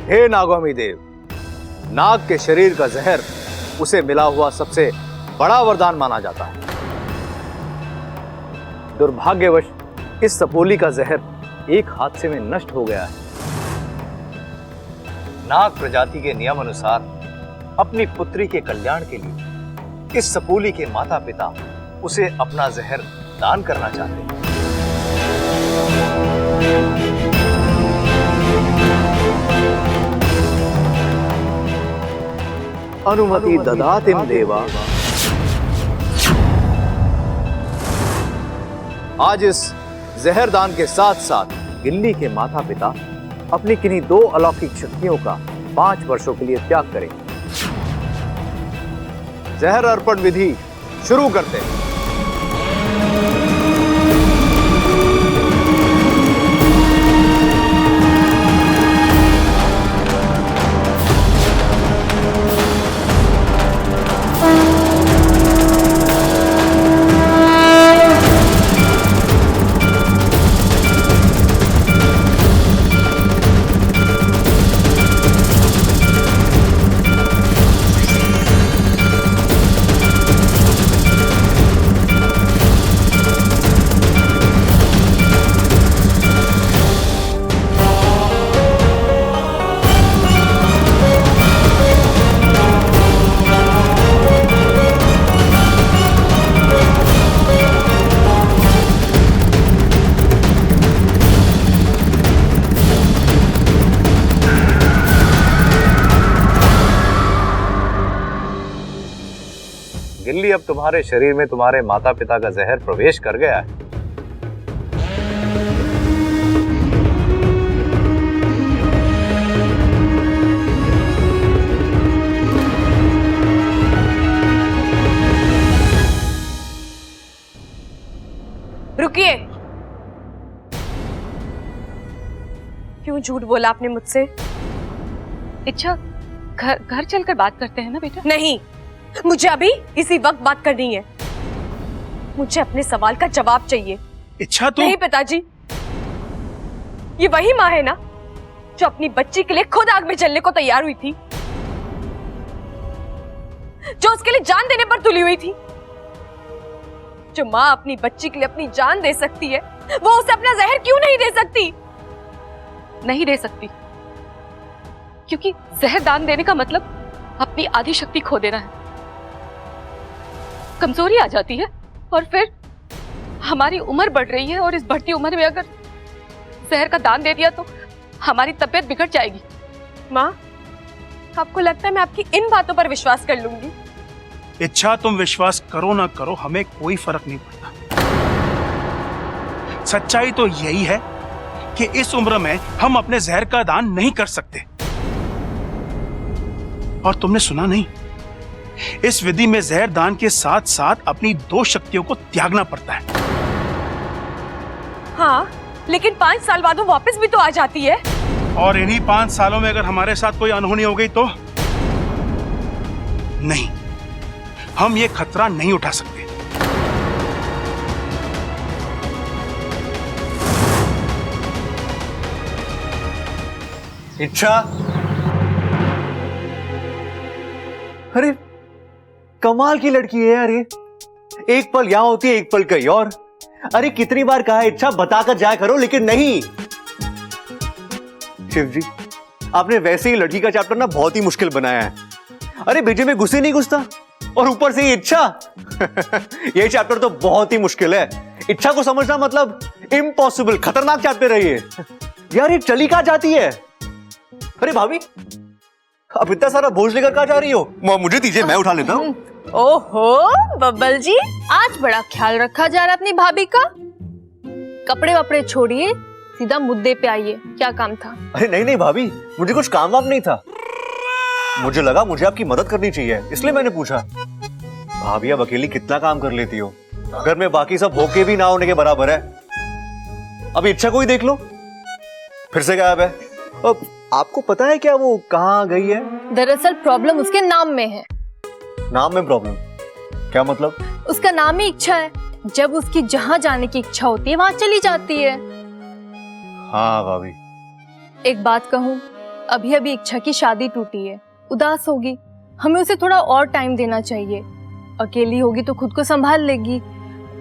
हे नागौमी देव, नाग के शरीर का जहर उसे मिला हुआ सबसे बड़ा वरदान माना जाता है। दुर्भाग्यवश इस सपोली का जहर एक हादसे में नष्ट हो गया है। नाग प्रजाति के नियम अनुसार अपनी पुत्री के कल्याण के लिए इस सपोली के माता पिता उसे अपना जहर दान करना चाहते हैं। अनुमति ददातिम देवा। आज इस जहर दान के साथ साथ गिल्ली के माता पिता अपनी किन्हीं 2 अलौकिक शक्तियों का 5 वर्षों के लिए त्याग करें। जहर अर्पण विधि शुरू करते हैं। गिल्ली, अब तुम्हारे शरीर में तुम्हारे माता पिता का जहर प्रवेश कर गया है। रुकिए। क्यों झूठ बोला आपने मुझसे? इच्छा, घर चलकर बात करते हैं ना बेटा। नहीं, मुझे अभी इसी वक्त बात करनी है। मुझे अपने सवाल का जवाब चाहिए। इच्छा तो नहीं पिताजी, ये वही माँ है ना जो अपनी बच्ची के लिए खुद आग में जलने को तैयार हुई थी, जो उसके लिए जान देने पर तुली हुई थी। जो माँ अपनी बच्ची के लिए अपनी जान दे सकती है, वो उसे अपना जहर क्यों नहीं दे सकती? नहीं दे सकती, क्योंकि जहर दान देने का मतलब अपनी आधी शक्ति खो देना है। कमजोरी आ जाती है और फिर हमारी उम्र बढ़ रही है, और इस बढ़ती उम्र में अगर जहर का दान दे दिया तो हमारी तबीयत बिगड़ जाएगी। माँ, आपको लगता है मैं आपकी इन बातों पर विश्वास कर लूंगी? इच्छा, तुम विश्वास करो ना करो, हमें कोई फर्क नहीं पड़ता। सच्चाई तो यही है कि इस उम्र में हम अपने जहर का दान नहीं कर सकते। और तुमने सुना नहीं, इस विधि में जहर दान के साथ साथ अपनी 2 शक्तियों को त्यागना पड़ता है। हाँ, लेकिन 5 साल बाद वो वापस भी तो आ जाती है। और इन्हीं 5 सालों में अगर हमारे साथ कोई अनहोनी हो गई तो? नहीं, हम ये खतरा नहीं उठा सकते। इच्छा, अरे कमाल की लड़की है यार ये। एक पल यहां होती है, एक पल कहीं और। अरे कितनी बार कहा है इच्छा बताकर जाया करो, लेकिन नहीं। शिव जी, आपने वैसे ही लड़की का चैप्टर ना बहुत ही मुश्किल बनाया है। अरे भेजे में घुसे नहीं घुसता, और ऊपर से ये इच्छा। ये चैप्टर तो बहुत ही मुश्किल है। इच्छा को समझना मतलब इम्पॉसिबल, खतरनाक चैप्टर है ये। यार ये चली कहां जाती है? अरे भाभी, अब इतना सारा बोझ लेकर कहां जा रही हो? मुझे दीजिए, मैं उठा लेता हूँ। ओहो बब्बल जी, आज बड़ा ख्याल रखा जा रहा है अपनी भाभी का। कपड़े वपड़े छोड़िए, सीधा मुद्दे पे आइए। क्या काम था? अरे नहीं नहीं भाभी, मुझे कुछ काम वाम नहीं था। मुझे लगा मुझे आपकी मदद करनी चाहिए, इसलिए मैंने पूछा। भाभी अब अकेली कितना काम कर लेती हो? घर में बाकी सब होके भी ना होने के बराबर है। अभी इच्छा को ही देख लो, फिर से गायब है। अब आपको पता है क्या वो कहाँ गई है? दरअसल प्रॉब्लम उसके नाम में है। नाम में प्रॉब्लम? क्या मतलब? उसका नाम ही इच्छा है। जब उसकी जहाँ जाने की इच्छा होती है वहां चली जाती है। हाँ भाभी। एक बात कहूँ, अभी अभी इच्छा की शादी टूटी है, उदास होगी। हमें उसे थोड़ा और टाइम देना चाहिए। अकेली होगी तो खुद को संभाल लेगी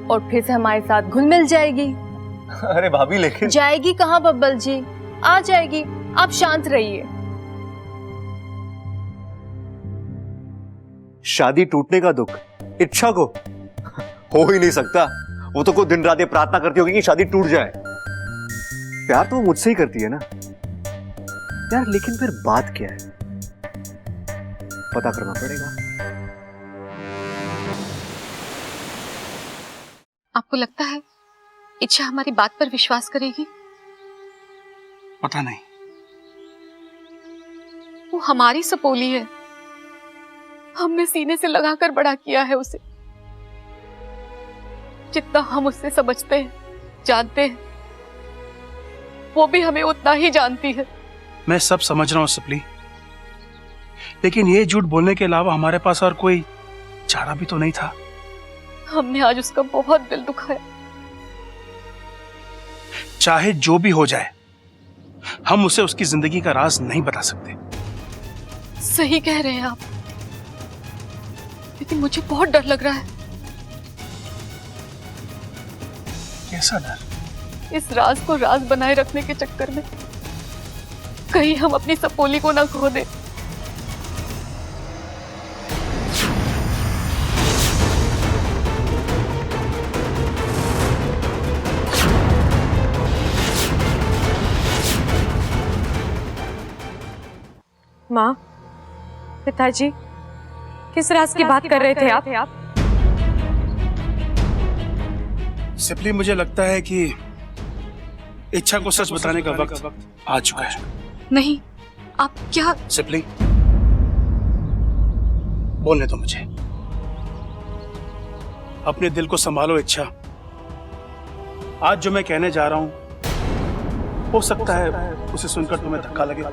और फिर से हमारे साथ घुल मिल जाएगी। अरे भाभी लेकिन जाएगी कहाँ बब्बल जी, आ जाएगी, आप शांत रहिए। शादी टूटने का दुख इच्छा को हो ही नहीं सकता। वो तो कोई दिन रात ये प्रार्थना करती होगी कि शादी टूट जाए। प्यार तो वो मुझसे ही करती है ना यार, लेकिन फिर बात क्या है पता करना पड़ेगा। आपको लगता है इच्छा हमारी बात पर विश्वास करेगी? पता नहीं। वो हमारी सपोली है, हमने सीने से लगाकर बड़ा किया है उसे। जितना हम उससे समझते हैं, जानते हैं, वो भी हमें उतना ही जानती है। मैं सब समझ रहा हूं सपली, लेकिन ये झूठ बोलने के अलावा हमारे पास और कोई चारा भी तो नहीं था। हमने आज उसका बहुत दिल दुखाया। चाहे जो भी हो जाए, हम उसे उसकी जिंदगी का राज नहीं बता सकते। सही कह रहे हैं आप, लेकिन मुझे बहुत डर लग रहा है। कैसा डर? इस राज को राज बनाए रखने के चक्कर में कहीं हम अपनी सपोली को ना खो दें। माँ, पिताजी, किस राज की बात कर रहे थे आप? सिपली, मुझे लगता है कि इच्छा को सच बताने का वक्त आ चुका है। नहीं, आप क्या? सिपली, बोलने दो मुझे। अपने दिल को संभालो इच्छा। आज जो मैं कहने जा रहा हूं, हो सकता है उसे सुनकर तुम्हें धक्का लगे,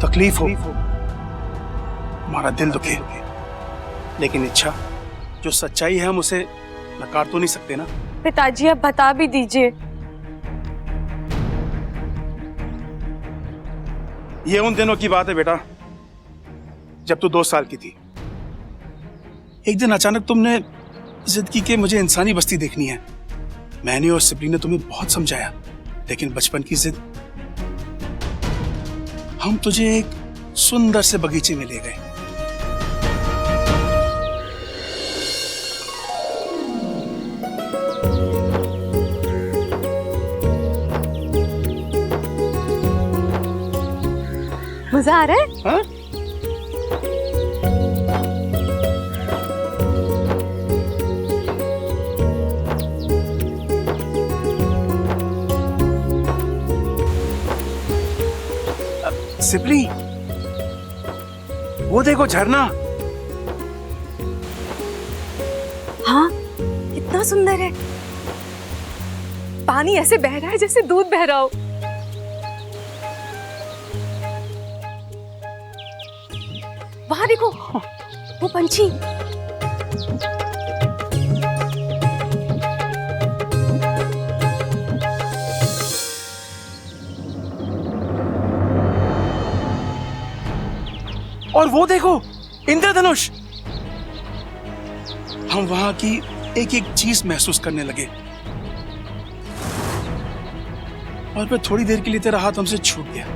तकलीफ हो, हमारा दिल दुखे, लेकिन इच्छा, जो सच्चाई है हम उसे नकार तो नहीं सकते ना। पिताजी, आप बता भी दीजिए। ये उन दिनों की बात है बेटा, जब तू 2 साल की थी। एक दिन अचानक तुमने जिद की कि मुझे इंसानी बस्ती देखनी है। मैंने और सिपली ने तुम्हें बहुत समझाया, लेकिन बचपन की जिद। हम तुझे एक सुंदर से बगीचे में ले गए। मजा आ रहा है? हाँ? सिपली, वो देखो झरना। हाँ, कितना सुंदर है। पानी ऐसे बह रहा है जैसे दूध बह रहा हो। वहां देखो, वो पंछी। और वो देखो, इंद्रधनुष। हम वहां की एक एक चीज महसूस करने लगे, और फिर थोड़ी देर के लिए तेरा हाथ हमसे छूट गया।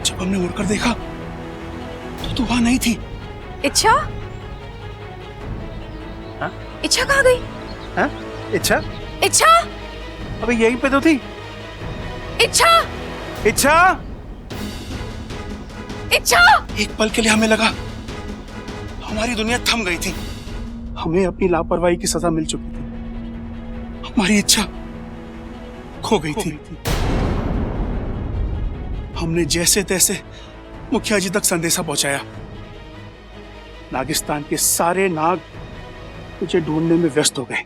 जब हमने मुड़कर देखा तो तू वहां नहीं थी। इच्छा? हाँ? इच्छा कहाँ गई? हाँ? इच्छा? इच्छा? अबे यहीं पे तो थी। इच्छा? इच्छा? इच्छा? एक पल के लिए हमें लगा हमारी दुनिया थम गई थी। हमें अपनी लापरवाही की सजा मिल चुकी थी। हमारी इच्छा खो गई थी। हमने जैसे तैसे मुखिया जी तक संदेशा पहुंचाया। नागिस्तान के सारे नाग तुझे ढूंढने में व्यस्त हो गए।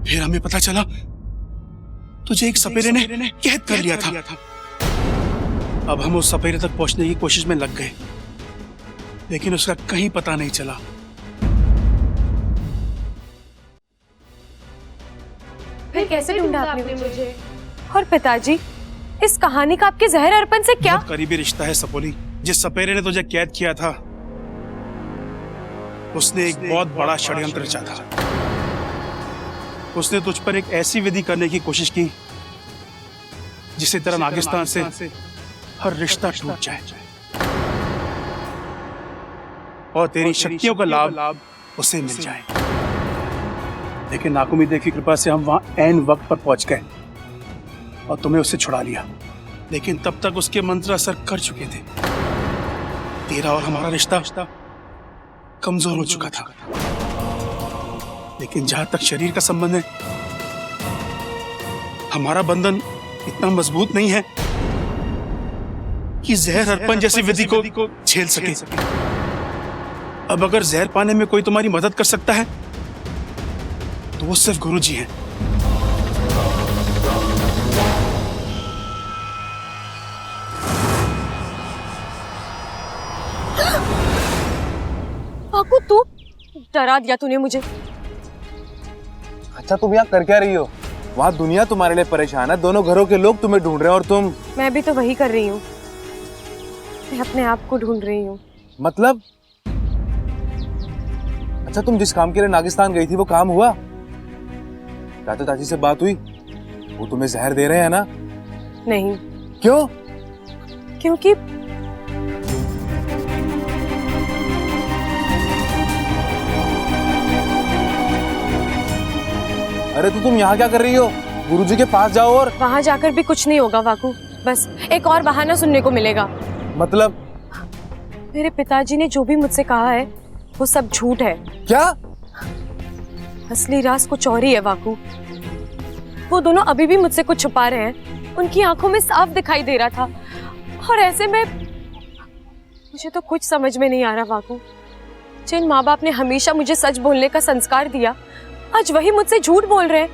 फिर हमें पता चला तुझे एक सपेरे ने कैद कर लिया था। अब हम उस सपेरे तक पहुंचने की कोशिश में लग गए, लेकिन उसका कहीं पता नहीं चला। फिर कैसे ढूंढा आपने मुझे? और पिताजी, इस कहानी का आपके जहर अर्पण से क्या? बहुत करीबी रिश्ता है सपोली। जिस सपेरे ने तुझे कैद किया था उसने एक बहुत बड़ा षड्यंत्र रचा था। उसने तुझ पर एक ऐसी विधि करने की कोशिश की जिससे तेरा नागिस्तान से हर रिश्ता टूट जाए और तेरी शक्तियों का लाभ उसे मिल जाए। लेकिन नाकुमिदे की कृपा से हम वहां ऐन वक्त पर पहुंच गए और तुम्हें उससे छुड़ा लिया। लेकिन तब तक उसके मंत्र असर कर चुके थे। तेरा और हमारा रिश्ता कमजोर हो चुका था। लेकिन जहां तक शरीर का संबंध है, हमारा बंधन इतना मजबूत नहीं है कि जहर अर्पण जैसी विधि को झेल सके। अब अगर जहर पाने में कोई तुम्हारी मदद कर सकता है तो वो सिर्फ गुरुजी हैं। वाकू, तू डरा दिया तूने मुझे। अच्छा तुम यहाँ कर क्या रही हो? वहाँ दुनिया तुम्हारे लिए परेशान है, दोनों घरों के लोग तुम्हें ढूंढ रहे हैं और तुम। मैं भी तो वही कर रही हूँ, मैं अपने आप को ढूंढ रही हूँ। मतलब? अच्छा तुम जिस काम के लिए नागिस्तान गई थी वो काम हुआ? चाचा चाची से बात हुई? वो तुम्हें जहर दे रहे हैं ना? नहीं। क्यों? क्योंकि अरे तो तुम यहाँ क्या कर रही हो? गुरुजी के पास जाओ। और वहां जाकर भी कुछ नहीं होगा वाकू, बस एक और बहाना सुनने को मिलेगा। मतलब? मेरे पिताजी ने जो भी मुझसे कहा है वो सब झूठ है। क्या? असली राज कुछ और ही है वाकू। वो दोनों अभी भी मुझसे कुछ छुपा रहे हैं। उनकी आंखों में साफ दिखाई दे रहा था और ऐसे में मुझे तो कुछ समझ में नहीं आ रहा वाकू। जिन माँ बाप ने हमेशा मुझे सच बोलने का संस्कार दिया, आज वही मुझसे झूठ बोल रहे हैं।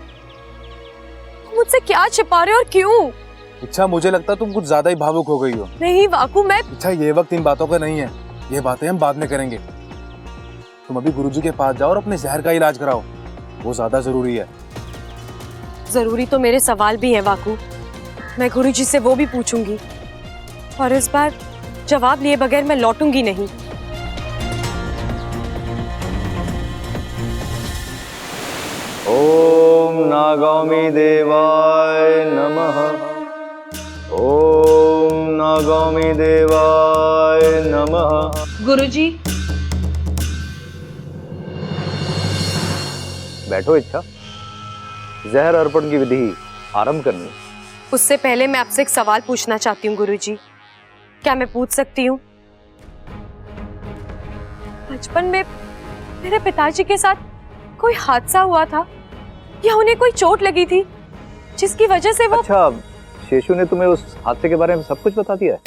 मुझसे क्या छिपा रहे और क्यों? अच्छा मुझे लगता तुम कुछ ज्यादा ही भावुक हो गई हो। नहीं वाकू, मैं अच्छा ये वक्त इन बातों का नहीं है, ये बातें हम बाद में करेंगे। तुम अभी गुरुजी के पास जाओ और अपने जहर का इलाज कराओ, वो ज्यादा जरूरी है। जरूरी तो मेरे सवाल भी हैं वाकू, मैं गुरुजी से वो भी पूछूंगी और इस बार जवाब लिए बगैर मैं लौटूंगी नहीं। ओम नागामी देवाय नमः। ओम नागामी देवाय नमः। गुरुजी, बैठो इच्छा, जहर अर्पण की विधि आरंभ करनी। उससे पहले मैं आपसे एक सवाल पूछना चाहती हूँ गुरुजी, क्या मैं पूछ सकती हूँ? बचपन में मेरे पिताजी के साथ कोई हादसा हुआ था या उन्हें कोई चोट लगी थी जिसकी वजह से वो। अच्छा, शेषु ने तुम्हें उस हादसे के बारे में सब कुछ बता दिया है?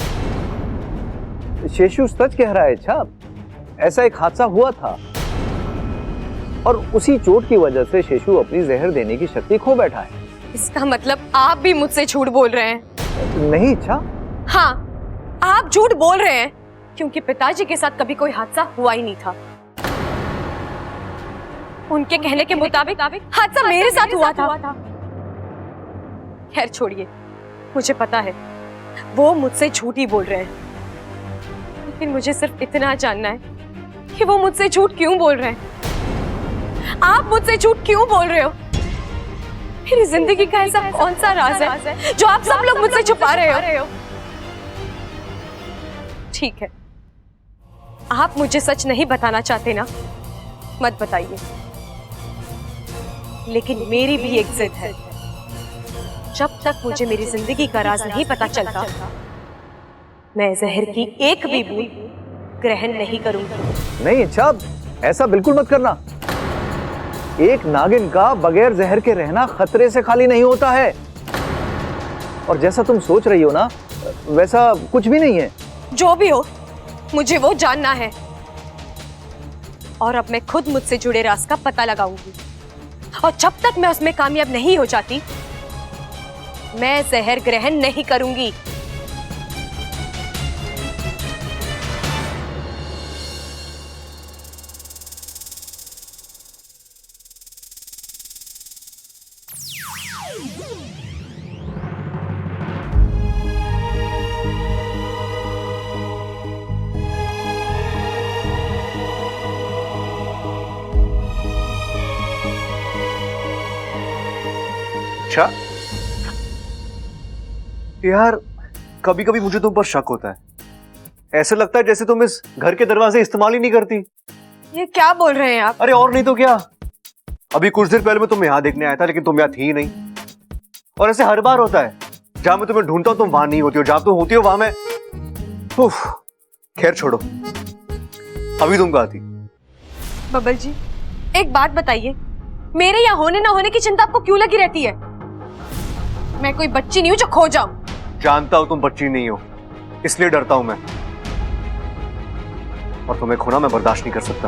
शेषु सच कह रहा है इच्छा, ऐसा एक हादसा हुआ था और उसी चोट की वजह से शेषु अपनी जहर देने की शक्ति खो बैठा है। इसका मतलब आप भी मुझसे झूठ बोल रहे हैं? नहीं इच्छा। हाँ, आप झूठ बोल रहे हैं क्योंकि पिताजी के साथ कभी कोई हादसा हुआ ही नहीं था। उनके कहने के मुताबिक हादसा मेरे साथ हुआ था। खैर छोड़िए, मुझे पता है वो मुझसे झूठ ही बोल रहे हैं, लेकिन मुझे सिर्फ इतना जानना है कि वो मुझसे झूठ क्यों बोल रहे हैं। आप मुझसे झूठ क्यों बोल रहे हो? मेरी जिंदगी का ऐसा कौन सा राज है जो आप सब लोग मुझसे छुपा रहे हो? ठीक है, आप मुझे सच नहीं बताना चाहते ना, मत बताइए। लेकिन मेरी भी एक जिद है, जब तक मुझे मेरी जिंदगी का राज नहीं पता चलता, मैं जहर की एक भी बूंद ग्रहण नहीं करूंगी। नहीं इच्छा, ऐसा बिल्कुल मत करना। एक नागिन का बगैर जहर के रहना खतरे से खाली नहीं होता है, और जैसा तुम सोच रही हो ना, वैसा कुछ भी नहीं है। जो भी हो, मुझे वो जानना है और अब मैं खुद मुझसे जुड़े राज का पता लगाऊंगी, और जब तक मैं उसमें कामयाब नहीं हो जाती, मैं जहर ग्रहण नहीं करूंगी। इच्छा, यार कभी कभी मुझे तुम पर शक होता है। ऐसे लगता है जैसे तुम इस घर के दरवाजे इस्तेमाल ही नहीं करती। ये क्या बोल रहे हैं आप? अरे और नहीं तो क्या, अभी कुछ देर पहले मैं तुम्हें यहां देखने आया था लेकिन तुम यहां थी ही नहीं। और ऐसे हर बार होता है, जहां मैं तुम्हें ढूंढता हूं तुम वहां नहीं होती हो, जहां तुम होती हो वहां मैं। उफ, खैर छोड़ो, अभी तुम कहाँ थी? बबल जी, एक बात बताइए, मेरे यहाँ होने ना होने की चिंता आपको क्यों लगी रहती है? मैं कोई बच्ची नहीं हूं जो खो जाऊं। जानता हूं तुम बच्ची नहीं हो, इसलिए डरता हूं मैं, और तुम्हें खोना मैं बर्दाश्त नहीं कर सकता।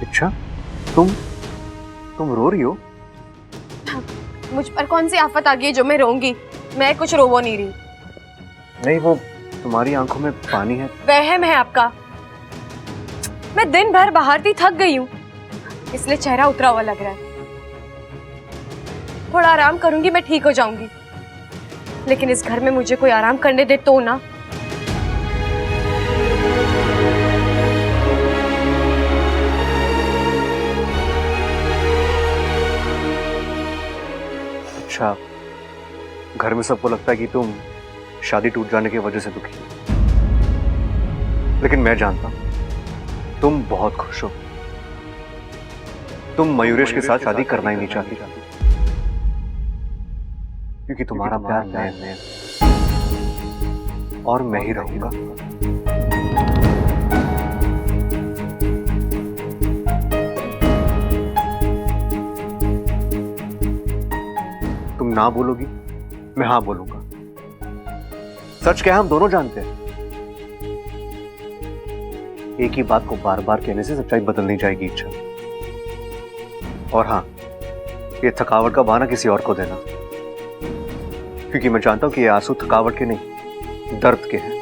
अच्छा, तुम रो रही हो? मुझ पर कौन सी आफत आ गई है जो मैं रोऊंगी? मैं कुछ रो नहीं रही। नहीं, वो तुम्हारी आंखों में पानी है। वहम है आपका। मैं दिन भर बाहर थी, थक गई हूँ, इसलिए चेहरा उतरा हुआ लग रहा है। थोड़ा आराम करूंगी, मैं ठीक हो जाऊंगी, लेकिन इस घर में मुझे कोई आराम करने दे तो ना। अच्छा, घर में सबको लगता है कि तुम शादी टूट जाने की वजह से दुखी हो, लेकिन मैं जानता हूं तुम बहुत खुश हो। तुम मयूरेश के साथ शादी करना ही नहीं चाहती, क्योंकि तुम्हारा प्यार मैं और मैं ही रहूंगा। तुम ना बोलोगी, मैं हाँ बोलूंगा। सच क्या है, हम दोनों जानते हैं। एक ही बात को बार बार कहने से सच्चाई बदल नहीं जाएगी इच्छा। और हाँ, ये थकावट का बहाना किसी और को देना, क्योंकि मैं जानता हूं कि ये आंसू थकावट के नहीं, दर्द के हैं।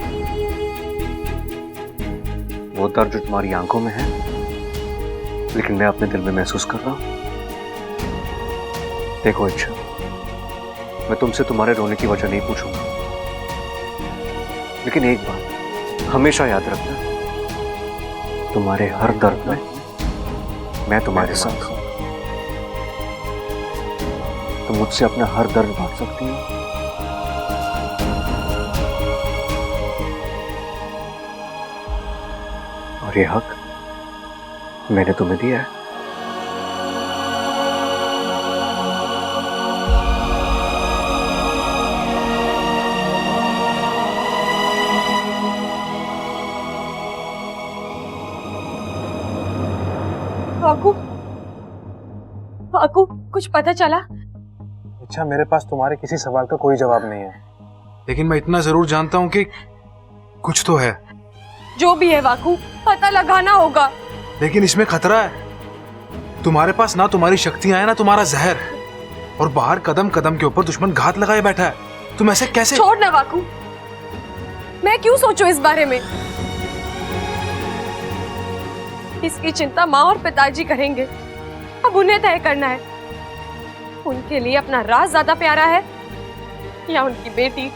वो दर्द जो तुम्हारी आंखों में है, लेकिन मैं अपने दिल में महसूस कर रहा हूं। देखो इच्छा, मैं तुमसे तुम्हारे रोने की वजह नहीं पूछूंगा, लेकिन एक बात हमेशा याद रखना, तुम्हारे हर दर्द में मैं तुम्हारे साथ हूं। तुम मुझसे अपना हर दर्द बांट सकती हो। और ये हक मैंने तुम्हें दिया है। वाकू, कुछ पता चला? अच्छा, मेरे पास तुम्हारे किसी सवाल का कोई जवाब नहीं है, लेकिन मैं इतना जरूर जानता हूं कि कुछ तो है। जो भी है वाकू, पता लगाना होगा। लेकिन इसमें खतरा है। तुम्हारे पास ना तुम्हारी शक्तियां हैं, ना तुम्हारा जहर, और बाहर कदम कदम के ऊपर दुश्मन घात लगाए बैठा है। तुम ऐसे कैसे? छोड़ ना वाकू, मैं क्यों सोचूं इस बारे में? इसकी चिंता माँ और पिताजी करेंगे, अब उन्हें तय करना है। उनके लिए अपना राज ज्यादा प्यारा है या उनकी बेटी।